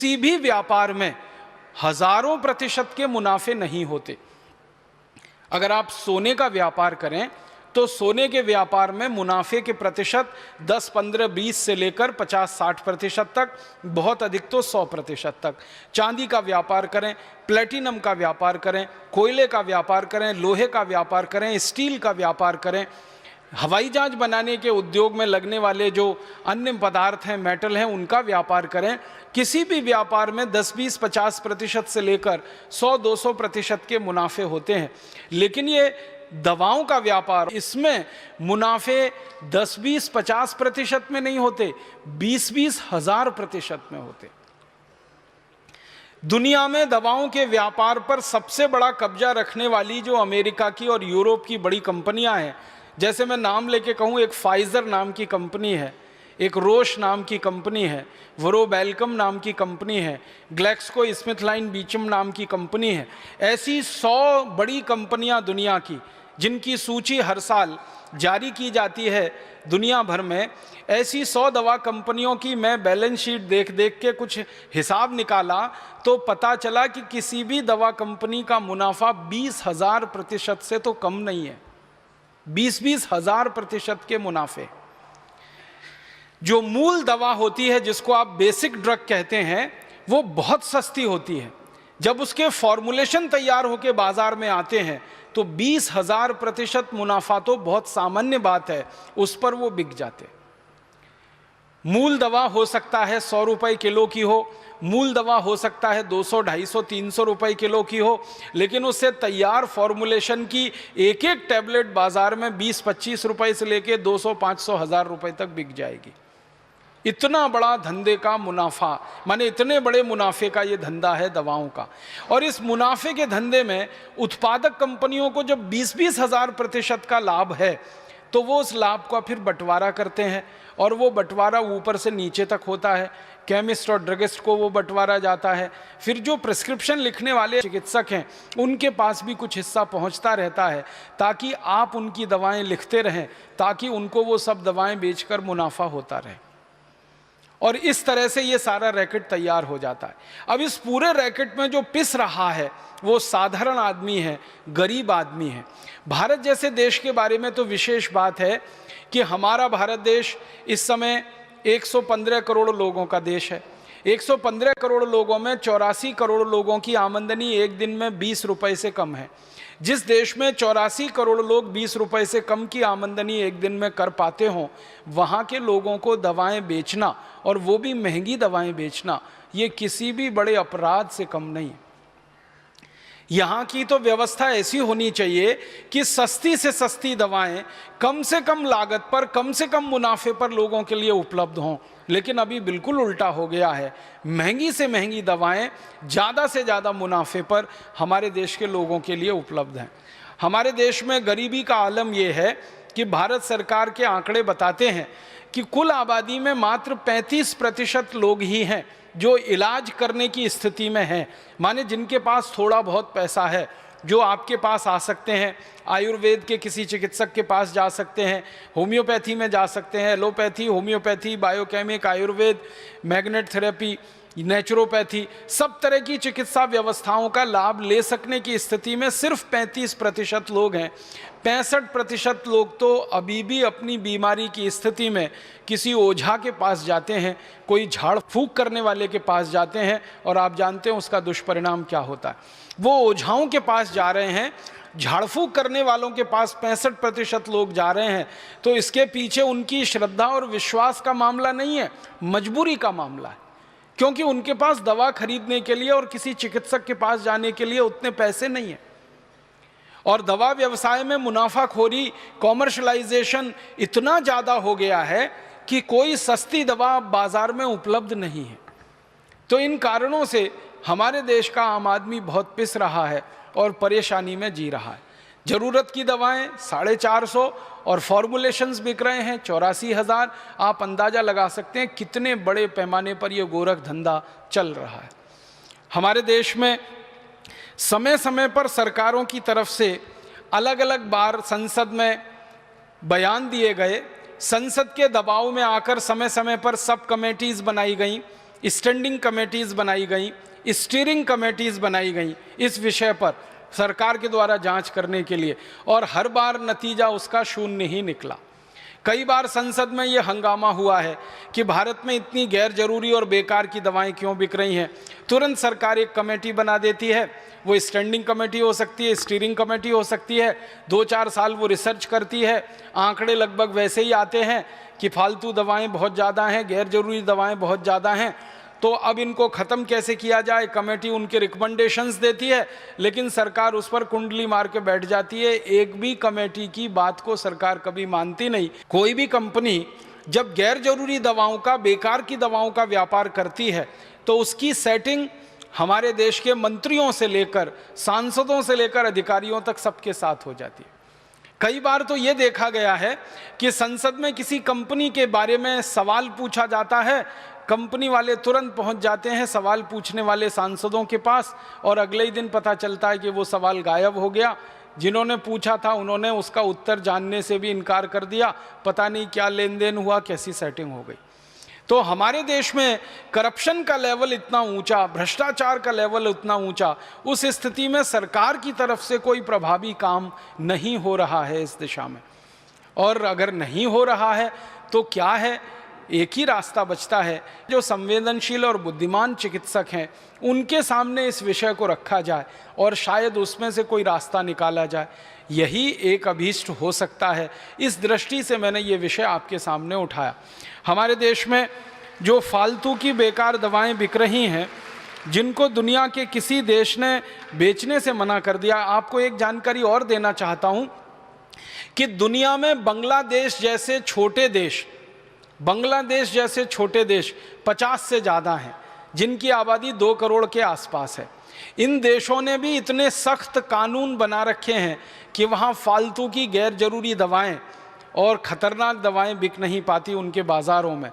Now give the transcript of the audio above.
किसी भी व्यापार में हजारों प्रतिशत के मुनाफे नहीं होते। अगर आप सोने का व्यापार करें तो सोने के व्यापार में मुनाफे के प्रतिशत 10, 15, 20 से लेकर 50, 60% तक, बहुत अधिक तो 100% तक। चांदी का व्यापार करें, प्लेटिनम का व्यापार करें, कोयले का व्यापार करें, लोहे का व्यापार करें, स्टील का व्यापार करें, हवाई जहाज बनाने के उद्योग में लगने वाले जो अन्य पदार्थ हैं, मेटल हैं, उनका व्यापार करें, किसी भी व्यापार में 10, 20, 50% से लेकर 100, 200% के मुनाफे होते हैं। लेकिन ये दवाओं का व्यापार, इसमें मुनाफे 10, 20, 50% में नहीं होते, 20-20 हजार प्रतिशत में होते। दुनिया में दवाओं के व्यापार पर सबसे बड़ा कब्जा रखने वाली जो अमेरिका की और यूरोप की बड़ी कंपनियां हैं, जैसे मैं नाम लेके कहूँ, एक फाइजर नाम की कंपनी है, एक रोश नाम की कंपनी है, वरोबेलकम नाम की कंपनी है, ग्लैक्सको स्मिथ लाइन बीचम नाम की कंपनी है। ऐसी 100 बड़ी कंपनियां दुनिया की, जिनकी सूची हर साल जारी की जाती है दुनिया भर में, ऐसी 100 दवा कंपनियों की मैं बैलेंस शीट देख देख के कुछ हिसाब निकाला तो पता चला कि किसी भी दवा कंपनी का मुनाफा 20,000% से तो कम नहीं है। 20-20 हजार प्रतिशत के मुनाफे। जो मूल दवा होती है, जिसको आप बेसिक ड्रग कहते हैं, वो बहुत सस्ती होती है। जब उसके फॉर्मुलेशन तैयार होकर बाजार में आते हैं तो 20,000% मुनाफा तो बहुत सामान्य बात है, उस पर वो बिक जाते। मूल दवा हो सकता है 100 रुपए किलो की हो, मूल दवा हो सकता है 200, 250, 300 रुपए किलो की हो, लेकिन उससे तैयार फॉर्मुलेशन की एक एक टैबलेट बाजार में 20-25 रुपए से लेके 200, 500, 1000 रुपए तक बिक जाएगी। इतना बड़ा धंधे का मुनाफा, माने इतने बड़े मुनाफे का ये धंधा है दवाओं का। और इस मुनाफे के धंधे में उत्पादक कंपनियों को जब 20-20 हजार प्रतिशत का लाभ है तो वो उस लाभ का फिर बंटवारा करते हैं, और वो बंटवारा ऊपर से नीचे तक होता है। केमिस्ट और ड्रगिस्ट को वो बंटवारा जाता है, फिर जो प्रिस्क्रिप्शन लिखने वाले चिकित्सक हैं उनके पास भी कुछ हिस्सा पहुंचता रहता है, ताकि आप उनकी दवाएं लिखते रहें, ताकि उनको वो सब दवाएं बेचकर मुनाफा होता रहे। और इस तरह से ये सारा रैकेट तैयार हो जाता है। अब इस पूरे रैकेट में जो पिस रहा है वो साधारण आदमी है, गरीब आदमी है। भारत जैसे देश के बारे में तो विशेष बात है कि हमारा भारत देश इस समय 115 करोड़ लोगों का देश है। 115 करोड़ लोगों में 84 करोड़ लोगों की आमदनी एक दिन में 20 रुपए से कम है। जिस देश में 84 करोड़ लोग 20 रुपए से कम की आमदनी एक दिन में कर पाते हों, वहाँ के लोगों को दवाएं बेचना, और वो भी महंगी दवाएं बेचना, ये किसी भी बड़े अपराध से कम नहीं। यहाँ की तो व्यवस्था ऐसी होनी चाहिए कि सस्ती से सस्ती दवाएं कम से कम लागत पर, कम से कम मुनाफे पर लोगों के लिए उपलब्ध हों। लेकिन अभी बिल्कुल उल्टा हो गया है, महंगी से महंगी दवाएं ज़्यादा से ज़्यादा मुनाफे पर हमारे देश के लोगों के लिए उपलब्ध हैं। हमारे देश में गरीबी का आलम यह है कि भारत सरकार के आंकड़े बताते हैं कि कुल आबादी में मात्र 35% लोग ही हैं जो इलाज करने की स्थिति में हैं, माने जिनके पास थोड़ा बहुत पैसा है, जो आपके पास आ सकते हैं, आयुर्वेद के किसी चिकित्सक के पास जा सकते हैं, होम्योपैथी में जा सकते हैं, allopathy, homeopathy, biochemic, Ayurveda, magnet therapy, naturopathy, सब तरह की चिकित्सा व्यवस्थाओं का लाभ ले सकने की स्थिति में सिर्फ 35% लोग हैं। 65% लोग तो अभी भी अपनी बीमारी की स्थिति में किसी ओझा के पास जाते हैं, कोई झाड़ फूंक करने वाले के पास जाते हैं, और आप जानते हैं उसका दुष्परिणाम क्या होता है। वो ओझाओं के पास जा रहे हैं, झाड़ फूंक करने वालों के पास 65% लोग जा रहे हैं, तो इसके पीछे उनकी श्रद्धा और विश्वास का मामला नहीं है, मजबूरी का मामला है। क्योंकि उनके पास दवा खरीदने के लिए और किसी चिकित्सक के पास जाने के लिए उतने पैसे नहीं है। और दवा व्यवसाय में मुनाफाखोरी, कॉमर्शलाइजेशन इतना ज़्यादा हो गया है कि कोई सस्ती दवा बाजार में उपलब्ध नहीं है। तो इन कारणों से हमारे देश का आम आदमी बहुत पिस रहा है और परेशानी में जी रहा है। ज़रूरत की दवाएं 450 और फॉर्मुलेशंस बिक रहे हैं 84,000। आप अंदाज़ा लगा सकते हैं कितने बड़े पैमाने पर यह गोरख धंधा चल रहा है। हमारे देश में समय समय पर सरकारों की तरफ से अलग अलग बार संसद में बयान दिए गए, संसद के दबाव में आकर समय समय पर सब कमेटीज़ बनाई गई, स्टैंडिंग कमेटीज़ बनाई गई, स्टीयरिंग कमेटीज़ बनाई गई इस विषय पर सरकार के द्वारा जांच करने के लिए, और हर बार नतीजा उसका शून्य ही निकला। कई बार संसद में ये हंगामा हुआ है कि भारत में इतनी गैर जरूरी और बेकार की दवाएं क्यों बिक रही हैं। तुरंत सरकार एक कमेटी बना देती है, वो स्टैंडिंग कमेटी हो सकती है, स्टीयरिंग कमेटी हो सकती है, 2-4 साल वो रिसर्च करती है, आंकड़े लगभग वैसे ही आते हैं कि फालतू दवाएं बहुत ज़्यादा हैं, गैर जरूरी दवाएं बहुत ज़्यादा हैं, तो अब इनको ख़त्म कैसे किया जाए। कमेटी उनके रिकमेंडेशंस देती है, लेकिन सरकार उस पर कुंडली मार के बैठ जाती है। एक भी कमेटी की बात को सरकार कभी मानती नहीं। कोई भी कंपनी जब गैर जरूरी दवाओं का, बेकार की दवाओं का व्यापार करती है तो उसकी सेटिंग हमारे देश के मंत्रियों से लेकर, सांसदों से लेकर अधिकारियों तक सबके साथ हो जाती है। कई बार तो ये देखा गया है कि संसद में किसी कंपनी के बारे में सवाल पूछा जाता है, कंपनी वाले तुरंत पहुंच जाते हैं सवाल पूछने वाले सांसदों के पास, और अगले ही दिन पता चलता है कि वो सवाल गायब हो गया। जिन्होंने पूछा था उन्होंने उसका उत्तर जानने से भी इनकार कर दिया। पता नहीं क्या लेन देन हुआ, कैसी सेटिंग हो गई। तो हमारे देश में करप्शन का लेवल इतना ऊंचा, भ्रष्टाचार का लेवल उतना ऊंचा, उस स्थिति में सरकार की तरफ से कोई प्रभावी काम नहीं हो रहा है इस दिशा में। और अगर नहीं हो रहा है तो क्या है, एक ही रास्ता बचता है, जो संवेदनशील और बुद्धिमान चिकित्सक हैं उनके सामने इस विषय को रखा जाए और शायद उसमें से कोई रास्ता निकाला जाए। यही एक अभीष्ट हो सकता है। इस दृष्टि से मैंने ये विषय आपके सामने उठाया। हमारे देश में जो फालतू की बेकार दवाएं बिक रही हैं, जिनको दुनिया के किसी देश ने बेचने से मना कर दिया। आपको एक जानकारी और देना चाहता हूं कि दुनिया में बांग्लादेश जैसे छोटे देश 50 से ज़्यादा हैं, जिनकी आबादी 2 करोड़ के आसपास है। इन देशों ने भी इतने सख्त कानून बना रखे हैं कि वहाँ फालतू की गैर जरूरी दवाएं और ख़तरनाक दवाएं बिक नहीं पाती उनके बाज़ारों में।